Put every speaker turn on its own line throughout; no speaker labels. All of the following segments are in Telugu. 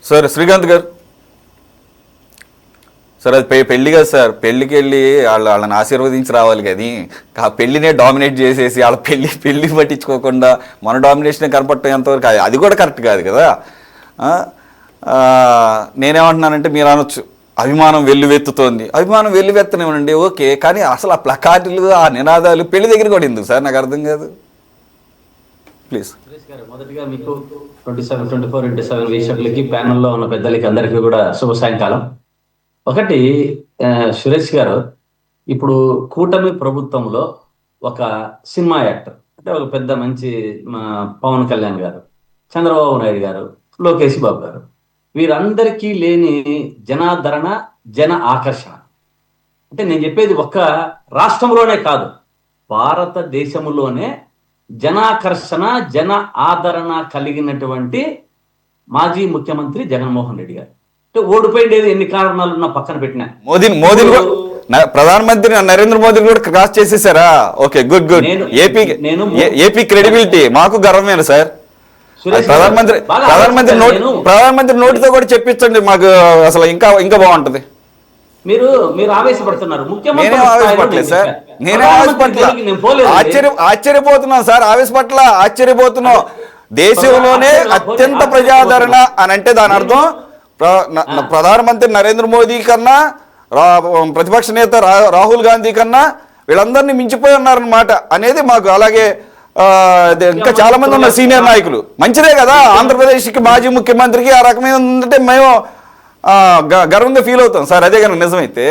సార్ శ్రీకాంత్ గారు, సార్ అది పెళ్లి కదా సార్, పెళ్లికి వెళ్ళి వాళ్ళని ఆశీర్వదించి రావాలి కానీ ఆ పెళ్లినే డామినేట్ చేసేసి వాళ్ళ పెళ్లి పట్టించుకోకుండా మన డామినేషనే కనపడటం ఎంతవరకు అది కూడా కరెక్ట్ కాదు కదా. నేనేమంటున్నానంటే మీరు అనొచ్చు అభిమానం వెల్లువెత్తుతోంది, అభిమానం వెల్లువెత్తనివ్వండి ఓకే, కానీ అసలు ఆ ప్లకార్డులు ఆ నినాదాలు పెళ్లి దగ్గర కూడా ఎందుకు సార్, నాకు అర్థం కాదు. ప్లీజ్.
మొదటిగా మీకు 27 వీక్షకులకి ప్యానెల్లో ఉన్న పెద్దలకి అందరికీ కూడా శుభ సాయంకాలం. ఒకటి సురేష్ గారు, ఇప్పుడు కూటమి ప్రభుత్వంలో ఒక సినిమా యాక్టర్ అంటే ఒక పెద్ద మంచి పవన్ కళ్యాణ్ గారు, చంద్రబాబు నాయుడు గారు, లోకేష్ బాబు గారు, వీరందరికీ లేని జనాదరణ, జన ఆకర్షణ. అంటే నేను చెప్పేది ఒక్క రాష్ట్రంలోనే కాదు, భారతదేశంలోనే జనాకర్షణ, జన ఆదరణ కలిగినటువంటి మాజీ ముఖ్యమంత్రి జగన్మోహన్ రెడ్డి గారు. అంటే ఓడిపోయిండేది ఎన్ని కారణాలు నా పక్కన పెట్టినా,
మోదీ ప్రధానమంత్రి నరేంద్ర మోదీ కూడా క్రాస్ చేసేసారా? Okay, good good. AP credibility మాకు గర్వమేనా సార్? ప్రధానమంత్రి నోటితో కూడా చెప్పించండి మాకు, అసలు ఇంకా ఇంకా బాగుంటది.
మీరు ఆవేశపడుతున్నారు.
నేనేం ఆవేశపడలేదు సార్, నేనేం ఆవేశపడలేదు, ఆశ్చర్యపోతున్నాం సార్, ఆశ్చర్యపోతున్నాం. దేశంలోనే అత్యంత ప్రజాదరణ అని అంటే దాని అర్థం ప్రధానమంత్రి నరేంద్ర మోదీ కన్నా, ప్రతిపక్ష నేత రాహుల్ గాంధీ కన్నా వీళ్ళందరినీ మించిపోయి ఉన్నారన్నమాట అనేది మాకు. అలాగే ఇంకా చాలా మంది ఉన్నారు సీనియర్ నాయకులు, మంచిదే కదా. ఆంధ్రప్రదేశ్కి మాజీ ముఖ్యమంత్రికి ఆ రకమైన ఉందంటే మేము గర్వంగా ఫీల్ అవుతాం సార్, అదే కనుక నిజమైతే.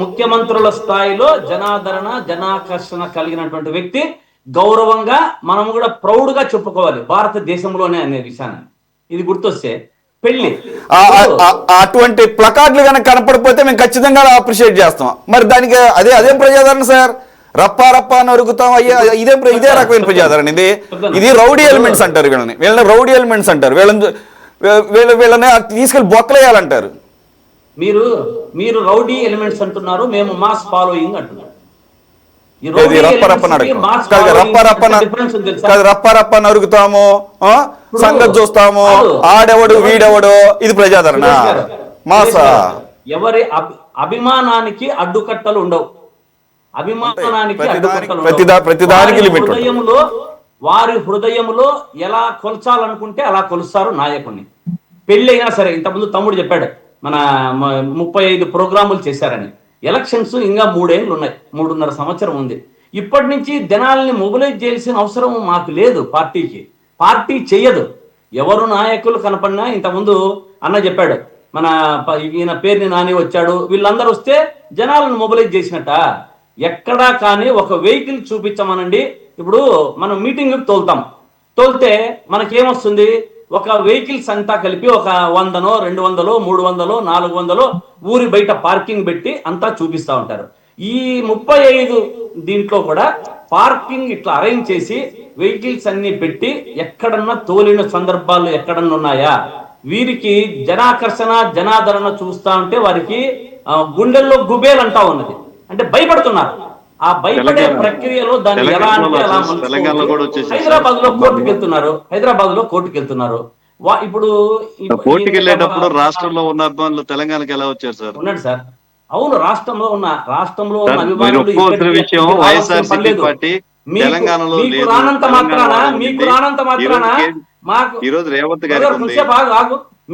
ముఖ్యమంత్రుల స్థాయిలో జనాదరణ, జనాకర్షణ కలిగినటువంటి వ్యక్తి, గౌరవంగా మనం కూడా ప్రౌడ్ గా చెప్పుకోవాలి భారతదేశంలోనే అనే విషయాన్ని. ఇది గుర్తొస్తే పెళ్లి
అటువంటి ప్లకార్డులు కనుక కనపడిపోతే మేము ఖచ్చితంగా అప్రిషియేట్ చేస్తాం. మరి దానికి అదేం ప్రజాదరణ సార్? రప్పా అని అరుగుతాం, అయ్యా ఇదే రకమైన ప్రజాదరణ. ఇది రౌడీ ఎలిమెంట్స్ అంటారు, వీళ్ళని రౌడీ ఎలిమెంట్స్ అంటారు, వీళ్ళని తీసుకెళ్లి బొక్కలేయాలంటారు.
మీరు రౌడీ ఎలిమెంట్స్ అంటున్నారు, మేము మాస్ ఫాలోయింగ్ అంటున్నారు.
రప్ప నరుగుతాము, సంగతి చూస్తాము, ఆడెవడు వీడెవడు, ఇది ప్రజాదరణ మాసా?
ఎవరి అభిమానానికి అడ్డుకట్టలు ఉండవు, అభిమానానికి
ప్రతిదానికి
వారి హృదయంలో ఎలా కొలచాలనుకుంటే అలా కొలుస్తారు నాయకుడిని. పెళ్లి అయినా సరే, ఇంతకుముందు తమ్ముడు చెప్పాడు మన 35 ప్రోగ్రాములు చేశారని. ఎలక్షన్స్ ఇంకా 3 ఏళ్ళు ఉన్నాయి, 3.5 సంవత్సరం ఉంది. ఇప్పటి నుంచి జనాల్ని మొబిలైజ్ చేయాల్సిన అవసరం మాకు లేదు. పార్టీ చెయ్యదు. ఎవరు నాయకులు కనపడినా, ఇంతకుముందు అన్న చెప్పాడు మన ఈయన పేరుని నాని వచ్చాడు, వీళ్ళందరూ వస్తే జనాలను మొబిలైజ్ చేసినట్ట. ఎక్కడా కానీ ఒక వెహికల్ చూపించమనండి. ఇప్పుడు మనం మీటింగ్ తోలితే మనకేమొస్తుంది? ఒక వెహికల్స్ అంతా కలిపి ఒక 100, 200, 300, 400 ఊరి బయట పార్కింగ్ పెట్టి అంతా చూపిస్తా ఉంటారు. ఈ 35 దీంట్లో కూడా పార్కింగ్ ఇట్లా అరేంజ్ చేసి వెహికల్స్ అన్ని పెట్టి ఎక్కడన్నా తోలిన సందర్భాలు ఎక్కడన్నా ఉన్నాయా? వీరికి జనాకర్షణ, జనాదరణ చూస్తా ఉంటే వారికి గుండెల్లో గుబేలు అంటా ఉన్నది, అంటే భయపడుతున్నారు. ఆ భయపడే ప్రక్రియలో దాన్ని ఎలా అంటే అలా హైదరాబాద్ లో కోర్టుకు వెళ్తున్నారు. ఇప్పుడు
కోర్టుకు వెళ్ళేటప్పుడు రాష్ట్రంలో ఉన్న అభిమానులు తెలంగాణకి ఎలా వచ్చారు సార్?
ఉన్నాడు సార్. అవును, రాష్ట్రంలో ఉన్న
అభిమానులు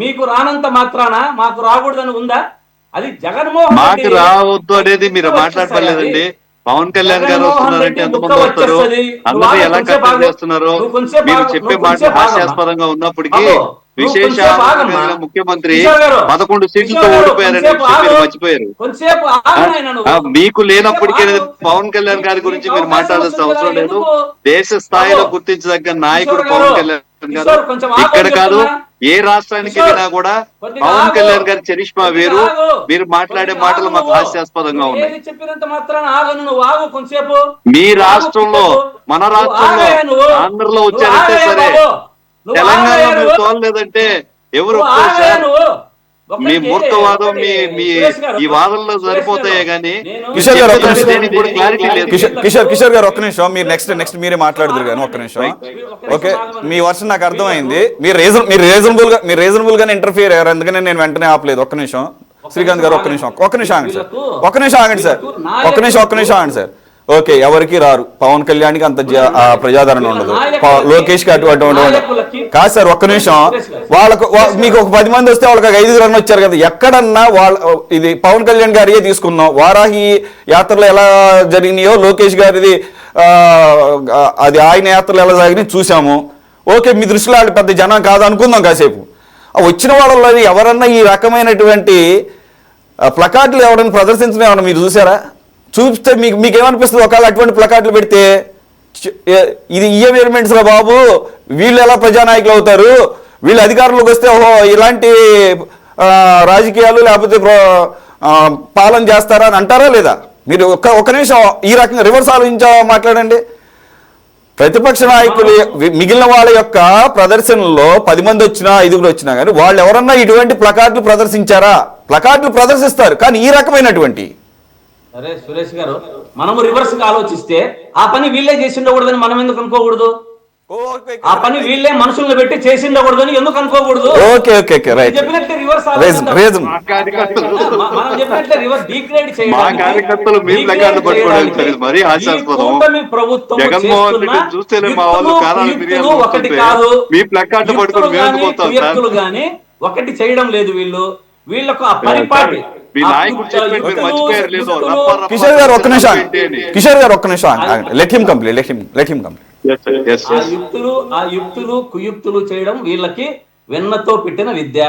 మీకు రానంత మాత్రాన మాకు రాకూడదని ఉందా? అది జగన్మోహన్
మాకు రావద్దు అనేది మీరు మాట్లాడలేదండి. పవన్ కళ్యాణ్ గారు వస్తున్నారంటే ఎంతమంది వస్తారు, అందరూ ఎలా కట్టడి చేస్తున్నారు? మీరు చెప్పే మాట హాస్యాస్పదంగా ఉన్నప్పటికీ విశేష ముఖ్యమంత్రి 11 సీట్లతో ఓడిపోయారని మీరు మర్చిపోయారు. మీకు లేనప్పటికీ పవన్ కళ్యాణ్ గారి గురించి మీరు మాట్లాడాల్సిన అవసరం లేదు. దేశ స్థాయిలో గుర్తించదగ్గ నాయకుడు పవన్ కళ్యాణ్ గారు. ఇక్కడ కాదు, ఏ రాష్ట్రానికి వెళ్ళినా కూడా పవన్ కళ్యాణ్ గారి చరిష్మా వేరు. మీరు మాట్లాడే మాటలు మాకు హాస్యాస్పదంగా ఉన్నాయి. మీ రాష్ట్రంలో, మన రాష్ట్రంలో, ఆంధ్రలో వచ్చారంటే సరే, తెలంగాణలో మీరు తోలలేదంటే ఎవరు? మీ మూర్ఖవాదం మీ ఈ వాదనలో సరిపోతాయే గానీ
కిషోర్ గారు ఒక్క నిమిషం.
దేనికి కూడా క్లారిటీ లేదు.
కిషోర్ గారు ఒక్క నిమిషం, మీరు నెక్స్ట్ మీరే మాట్లాడుదురు కానీ ఒక్క నిమిషం. ఓకే, మీ వర్షన్ నాకు అర్థమైంది. మీరు రీజనబుల్ గానే ఇంటర్ఫియర్ అయ్యారు, అందుకనే నేను వెంటనే ఆపలేదు. ఒక్క నిమిషం శ్రీకాంత్ గారు, ఒక్క నిమిషం ఆగండి సార్. ఒక్క నిమిషం ఆగండి సార్. ఓకే, ఎవరికి రారు, పవన్ కళ్యాణ్కి అంత ప్రజాదరణ ఉండదు, లోకేష్ కి అటువంటి ఉండదు కాదు సార్. ఒక్క నిమిషం, మీకు ఒక 10 మంది వస్తే వాళ్ళకి 5 రన్ వచ్చారు కదా, ఎక్కడన్నా ఇది పవన్ కళ్యాణ్ గారియే తీసుకున్నాం, వారాహి యాత్రలు ఎలా జరిగినాయో లోకేష్ గారిది అది ఆయన యాత్రలు ఎలా జరిగినాయి చూసాము. ఓకే, మీ దృష్టిలో అది పెద్ద జనం కాదు అనుకుందాం కాసేపు. వచ్చిన వాళ్ళలో ఎవరన్నా ఈ రకమైనటువంటి ప్లకార్డులు ఎవరైనా ప్రదర్శించడం ఏమన్నా మీరు చూసారా? చూపిస్తే మీకేమనిపిస్తుంది? ఒకవేళ అటువంటి ప్లకార్డులు పెడితే ఇది ఈఎంఎలిమెంట్స్ రా బాబు, వీళ్ళు ఎలా ప్రజానాయకులు అవుతారు, వీళ్ళు అధికారంలోకి వస్తే ఓహో ఇలాంటి రాజకీయాలు లేకపోతే పాలన చేస్తారా అని అంటారా లేదా? మీరు ఒక్క నిమిషం ఈ రకంగా రివర్స్ ఆలోచించా మాట్లాడండి. ప్రతిపక్ష నాయకులు మిగిలిన వాళ్ళ యొక్క ప్రదర్శనలో 10 మంది వచ్చినా 5 వచ్చినా కానీ వాళ్ళు ఎవరన్నా ఇటువంటి ప్లకార్డులు ప్రదర్శించారా? ప్లకార్డులు ప్రదర్శిస్తారు, కానీ ఈ రకమైనటువంటి.
సరే సురేష్ గారు, మనము రివర్స్ గా ఆలోచిస్తే ఆ పని వీళ్ళే చేసి ఉండకూడదని మనం ఎందుకు అనుకోకూడదు? ఆ పని వీళ్ళే మనుషులను పెట్టి చేసి ఉండకూడదని ఎందుకు అనుకోకూడదు? చెప్పినట్టే రివర్స్ మనం చెప్పినట్లే రివర్స్ డీగ్రేడ్ ప్రభుత్వం ఒకటి కాదు, వ్యక్తులు గాని ఒకటి చేయడం లేదు. వీళ్ళకు ఆ పరిపాటి
కిషోర్ గారు ఒక్క నిమిషం లెట్ హిమ్ కంప్లీట్.
ఆ యుక్తులు కుయుక్తులు చేయడం వీళ్ళకి వెన్నతో పెట్టిన విద్య,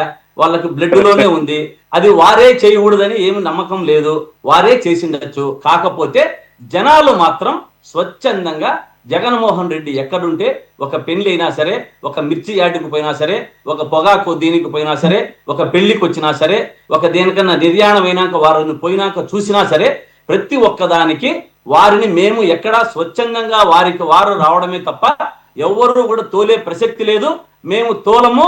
వాళ్ళకి బ్లడ్ లోనే ఉంది. అది వారే చేయకూడదని ఏమి నమ్మకం లేదు, వారే చేసిండొచ్చు. కాకపోతే జనాలు మాత్రం స్వచ్ఛందంగా జగన్మోహన్ రెడ్డి ఎక్కడుంటే, ఒక పెళ్లి అయినా సరే, ఒక మిర్చి యార్డుకు పోయినా సరే, ఒక పొగాకు దీనికి పోయినా సరే, ఒక పెళ్లికి వచ్చినా సరే, ఒక దేనికన్నా నిర్యాణం అయినాక వారిని పోయినాక చూసినా సరే, ప్రతి ఒక్కదానికి వారిని మేము ఎక్కడా స్వచ్ఛందంగా వారికి వారు రావడమే తప్ప ఎవరు కూడా తోలే ప్రసక్తి లేదు. మేము తోలము,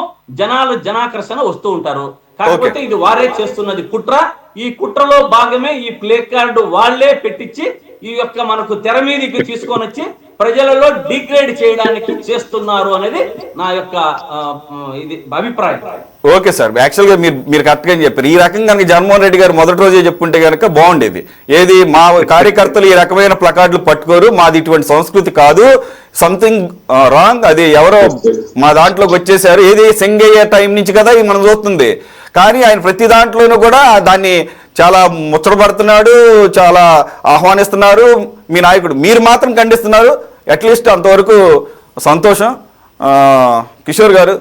జనాకర్షణ వస్తూ ఉంటారు. కాకపోతే ఇది వారే చేస్తున్నది కుట్ర. ఈ కుట్రలో భాగమే ఈ ప్లే కార్డు వాళ్లే పెట్టించి ఈ యొక్క మనకు తెర మీదకి తీసుకొని వచ్చి ప్రజలలో డిగ్రేడ్ చేయడానికి చేస్తున్నారు అనేది నా యొక్క ఇది అభిప్రాయం.
ఓకే సార్, యాక్చువల్గా మీరు కరెక్ట్గా చెప్పారు. ఈ రకంగా జగన్మోహన్ రెడ్డి గారు మొదటి రోజే చెప్పుంటే కనుక బాగుండేది. ఏది మా కార్యకర్తలు ఈ రకమైన ప్లకార్డులు పట్టుకోరు, మాది ఇటువంటి సంస్కృతి కాదు, సంథింగ్ రాంగ్, అది ఎవరో మా దాంట్లోకి వచ్చేసారు. ఏది సింగయ్య టైం నుంచి కదా ఇది మనం చూస్తుంది. కానీ ఆయన ప్రతి దాంట్లోనూ కూడా దాన్ని చాలా ముచ్చటపడుతున్నాడు, చాలా ఆహ్వానిస్తున్నారు మీ నాయకుడు. మీరు మాత్రం ఖండిస్తున్నారు. అట్లీస్ట్ అంతవరకు సంతోషం. కిషోర్ గారు